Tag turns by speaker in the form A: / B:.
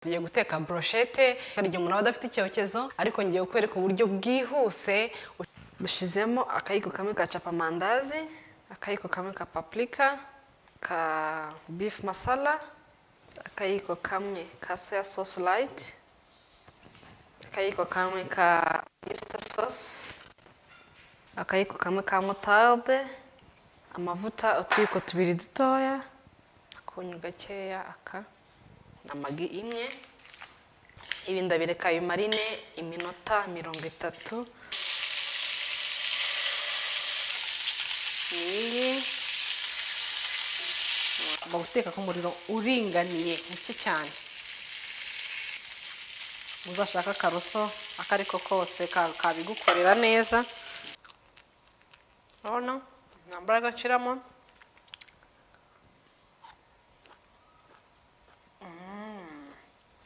A: Tugiye guteka brochette, kandi umuntu aba adafite icyokezo, ariko ngiye kukwereka uburyo bwihuse. Dushizemo akayiko kamwe ka chapamandazi, akayiko kamwe ka paprika, ka beef masala, akayiko kamwe ka soya sauce light, akayiko kamwe ka oyster sauce, akayiko kamwe ka moutarde, amavuta utuyiko tubiri dutoya, akunyu gakeya aka na maggi imwe. Ibi ndabireka bimarine iminota 30. Baguteka ku muriro uringaniye muke cyane. Uzashaka karoso akariko kose kabigukorera neza. Urabona? Nambaraga nshiramo